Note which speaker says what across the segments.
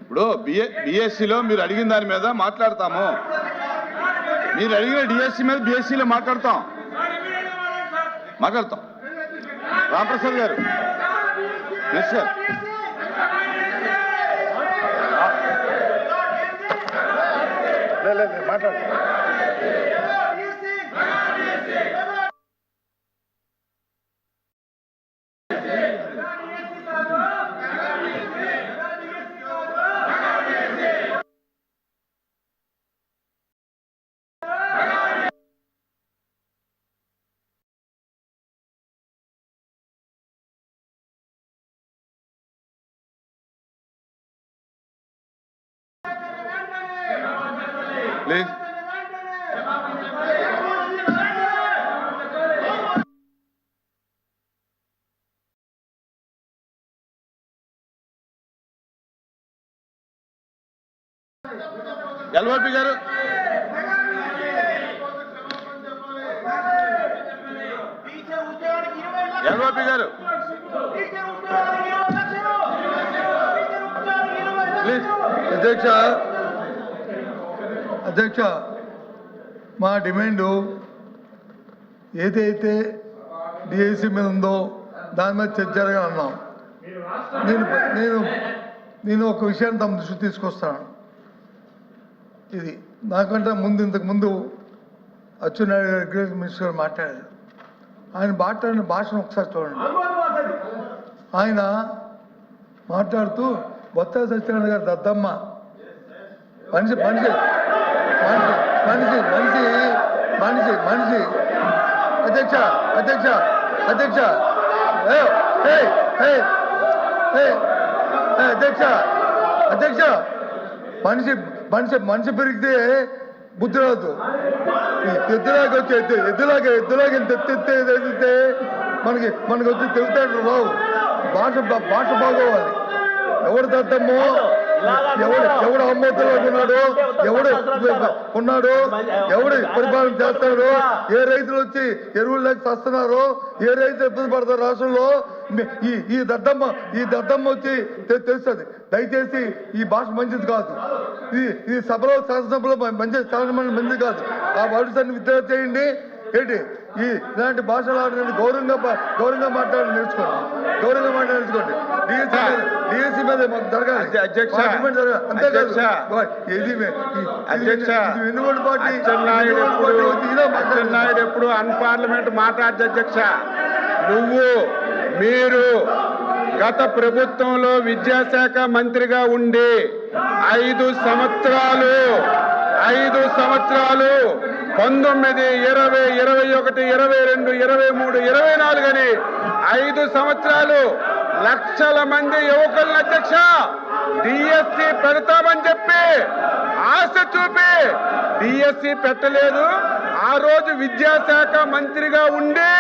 Speaker 1: ఇప్పుడు బిఎస్సిలో మీరు అడిగిన దాని మీద మాట్లాడతాము. మీరు అడిగిన డిఎస్సి మీద బిఎస్సిలో మాట్లాడతాం. రామప్రసాద్ గారు ఎస్ సార్. మాట్లాడు. ప్లీజ్ ఎల్ఓపి గారు ప్లీజ్.
Speaker 2: అధ్యక్ష మా డిమాండు ఏదైతే డిఎస్సి మీద ఉందో దాని మీద చర్చ జరగాలన్నాం. నేను ఒక విషయాన్ని తమ దృష్టి తీసుకొస్తాను. ఇది నాకంటే ఇంతకు ముందు అచ్చెన్నాయుడు గారు అగ్రికల్చర్ మినిస్టర్ గారు మాట్లాడారు. ఆయన మాట్లాడిన భాషను ఒకసారి చూడండి. ఆయన మాట్లాడుతూ బొత్స సత్యనారాయణ గారు దద్దమ్మ మనిషి మనిషి మనిషి మనిషి మనిషి మనిషి అధ్యక్ష అధ్యక్ష అధ్యక్ష అధ్యక్ష అధ్యక్ష మనిషి మనిషి మనిషి పెరిగితే బుద్ధి రాదు. ఎద్దులాగా వచ్చి ఎద్దులాగా ఎత్తితే మనకి వచ్చి తెలుగుతాడు రావు. భాష బాగోవాలి. ఎవడు దద్దమ్మో ఎవడు అమ్మోతులో ఉన్నాడు, ఎవడు ఉన్నాడు, ఎవడు పరిపాలన చేస్తాడు, ఏ రైతులు వచ్చి ఎరువులు లేక వస్తున్నారు, ఏ రైతులు ఇబ్బంది పడతారు రాష్ట్రంలో. ఈ దద్దమ్మ వచ్చి తెలుస్తుంది. దయచేసి ఈ భాష మంచిది కాదు. ఈ సభలో శాసనసభలో మంచిది కాదు. ఆ భాషాన్ని విద్య చేయండి. ఏంటి ఇలాంటి భాషలు గౌరవంగా మాట్లాడి నేర్చుకోండి. డిఎస్సి మీద జరగాలి.
Speaker 1: అచ్చెన్నాయుడు ఎప్పుడు అన్పార్లమెంట్ మాట్లాడదు అధ్యక్ష. మీరు గత ప్రభుత్వంలో విద్యాశాఖ మంత్రిగా ఉండి 5 సంవత్సరాలు 19, 20, 21, 22, 23, 24 అని 5 సంవత్సరాలు లక్షల మంది యువకులను అధ్యక్ష డిఎస్సి పెడతామని చెప్పి ఆశ చూపి డిఎస్సి పెట్టలేదు. ఆ రోజు విద్యాశాఖ మంత్రిగా ఉండి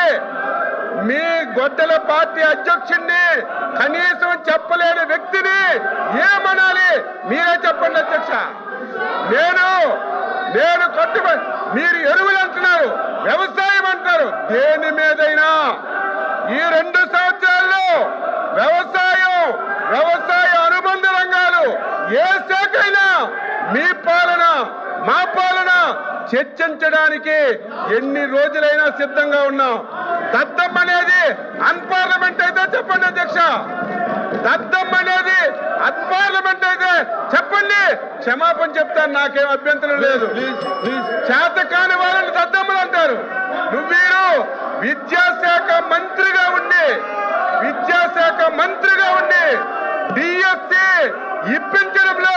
Speaker 1: మీ గొడ్డల పార్టీ అధ్యక్షుడిని కనీసం చెప్పలేని వ్యక్తిని ఏమనాలి మీరే చెప్పండి అధ్యక్ష. నేను కట్టుబడి మీరు ఎరువులు అంటున్నారు, వ్యవసాయం అంటారు. దేని మీదైనా ఈ 2 సంవత్సరాల్లో వ్యవసాయ అనుబంధ రంగాలు ఏ శాఖ అయినా మీ పాలన మా పాలన చర్చించడానికి ఎన్ని రోజులైనా సిద్ధంగా ఉన్నాం. దద్దమ్మ అనేది అన్పార్లమెంట్ అయితే చెప్పండి అధ్యక్ష. దద్దమ్మ అనేది అన్పార్లమెంట్ అయితే చెప్పండి, క్షమాపణ చెప్తాను, నాకేం అభ్యంతరం లేదు. చేత కాని వాళ్ళని దద్దమ్మలు అంటారు. మీరు విద్యాశాఖ మంత్రిగా ఉండి డిఎస్సి ఇప్పించడంలో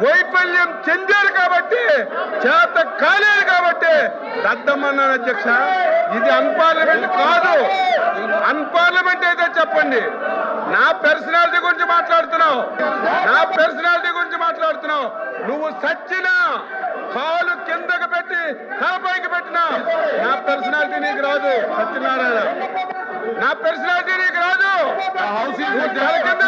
Speaker 1: వైఫల్యం చెందారు కాబట్టి, చేత కాలేదు కాబట్టి దద్దమ్మన్నారు అధ్యక్ష. ఇది అన్పార్లమెంట్ కాదు. అన్పార్లమెంట్ అయితే చెప్పండి. నా పర్సనాలిటీ గురించి మాట్లాడుతున్నావు. నువ్వు సచ్చినా కాలు కిందకు పెట్టి తలపైకి పెట్టినా నా పర్సనాలిటీ నీకు రాదు సత్యనారాయణ. నా పర్సనాలిటీ నీకు రాదు. తల కింద